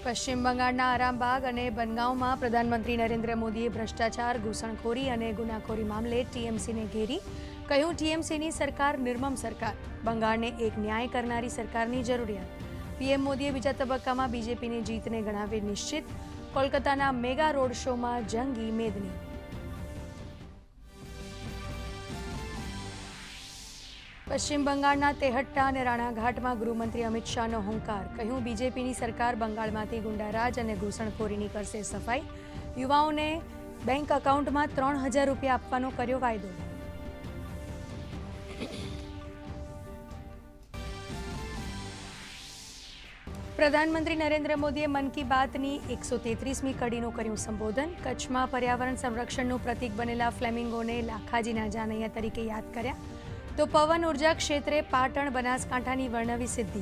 પશ્ચિમ બંગાળના આરામબાગ અને બનગાંવમાં પ્રધાનમંત્રી નરેન્દ્ર મોદીએ ભ્રષ્ટાચાર, ઘૂસણખોરી અને ગુનાખોરી મામલે ટીએમસીને ઘેરી કહ્યું, ટીએમસીની સરકાર નિર્મમ સરકાર, બંગાળને એક ન્યાય કરનારી સરકારની જરૂરિયાત. પીએમ મોદીએ બીજા તબક્કામાં બીજેપીની જીતને ગણાવી નિશ્ચિત. કોલકાતાના મેગા રોડ શોમાં જંગી મેદની. પશ્ચિમ બંગાળના તેહટ્ટા અને રાણાઘાટમાં ગૃહમંત્રી અમિત શાહનો હુંકાર. કહ્યું, બીજેપીની સરકાર બંગાળમાંથી ગુંડારાજ અને ઘૂસણખોરીની કરશે સફાઈ. યુવાઓને બેંક એકાઉન્ટમાં 3000 રૂપિયા આપવાનો કર્યો વાયદો. પ્રધાનમંત્રી નરેન્દ્ર મોદીએ મન કી બાતની 133મી કડીનું કર્યું સંબોધન. કચ્છમાં પર્યાવરણ સંરક્ષણનું પ્રતીક બનેલા ફ્લેમિંગોને લાખાજીના જાનૈયા તરીકે યાદ કર્યા. તો પવન ઉર્જા ક્ષેત્રે પાટણ, બનાસકાંઠાની વર્ણવી સિદ્ધિ.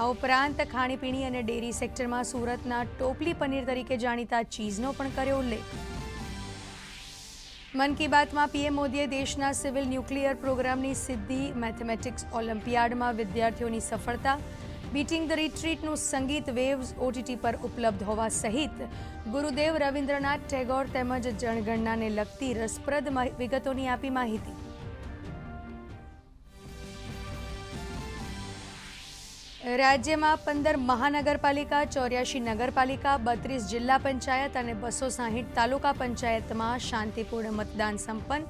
આ ઉપરાંત ખાણીપીણી અને ડેરી સેક્ટરમાં સુરતના ટોપલી પનીર તરીકે જાણીતા ચીઝનો પણ કર્યો ઉલ્લેખ. મન કી બાતમાં પીએમ મોદીએ દેશના સિવિલ ન્યુક્લિયર પ્રોગ્રામની સિદ્ધિ, મેથેમેટિક્સ ઓલિમ્પિયાડમાં વિદ્યાર્થીઓની સફળતા, બીટિંગ ધ રિટ્રીટનું સંગીત વેવ્સ ઓટીટી પર ઉપલબ્ધ હોવા સહિત ગુરુદેવ રવિન્દ્રનાથ ટેગોર તેમજ જનગણનાને લગતી રસપ્રદ વિગતોની આપી માહિતી. રાજ્યમાં 15 મહાનગરપાલિકા, 84 નગરપાલિકા, 32 જિલ્લા પંચાયત અને 260 તાલુકા પંચાયતમાં શાંતિપૂર્ણ મતદાન સંપન્ન.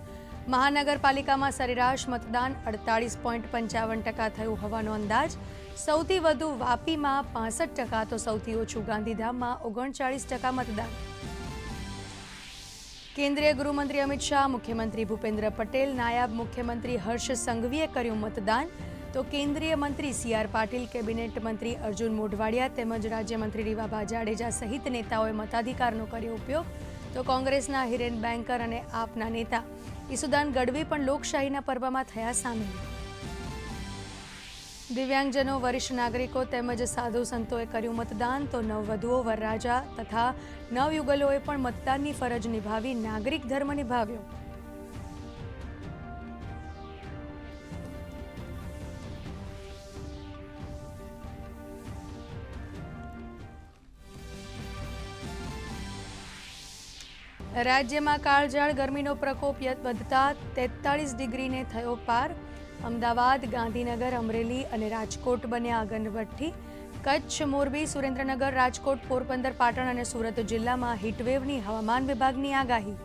મહાનગરપાલિકામાં સરેરાશ મતદાન 48.55% થયું હોવાનો અંદાજ. સૌથી વધુ વાપીમાં 65%, તો સૌથી ઓછું ગાંધીધામમાં 39% મતદાન. કેન્દ્રીય ગૃહમંત્રી અમિત શાહ, મુખ્યમંત્રી ભૂપેન્દ્ર પટેલ, નાયબ મુખ્યમંત્રી હર્ષ સંઘવીએ કર્યું મતદાન. તો કેન્દ્રીય મંત્રી સી.આર. પાટીલ, કેબિનેટ મંત્રી અર્જુન મોઢવાડિયા તેમજ રાજ્યમંત્રી રીવાભા જાડેજા સહિત નેતાઓએ મતાધિકારનો કર્યો ઉપયોગ. તો કોંગ્રેસના હિરેન બેંકર અને આપના નેતા ઈસુદાન ગઢવી પણ લોકશાહીના પર્વમાં થયા સામેલ. દિવ્યાંગજનો, વરિષ્ઠ નાગરિકો તેમજ સાધુ સંતોએ કર્યું મતદાન. તો નવવધુઓ, વરરાજા તથા નવયુગલોએ પણ મતદાનની ફરજ નિભાવી નાગરિક ધર્મ નિભાવ્યો. રાજ્યમાં કાળઝાળ ગરમીનો પ્રકોપ વધતા 43 ડિગ્રીને થયો પાર. અમદાવાદ, ગાંધીનગર, અમરેલી અને રાજકોટ બન્યા અગનવઠ્ઠી. કચ્છ, મોરબી, સુરેન્દ્રનગર, રાજકોટ, પોરબંદર, પાટણ અને સુરત જિલ્લામાં હીટવેવની હવામાન વિભાગની આગાહી.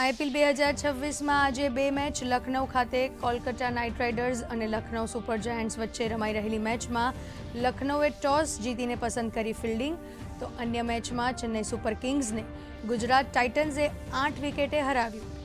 આઈપીએલ 2026માં આજે 2 મેચ. લખનૌ ખાતે કોલકાતા નાઇટ રાઇડર્સ અને લખનૌ સુપર જાયન્ટ્સ વચ્ચે રમાઈ રહેલી મેચમાં લખનૌએ ટોસ જીતીને પસંદ કરી ફિલ્ડિંગ. તો અન્ય મેચમાં ચેન્નઈ સુપર કિંગ્સને ગુજરાત ટાઇટન્સે 8 વિકેટે હરાવ્યું.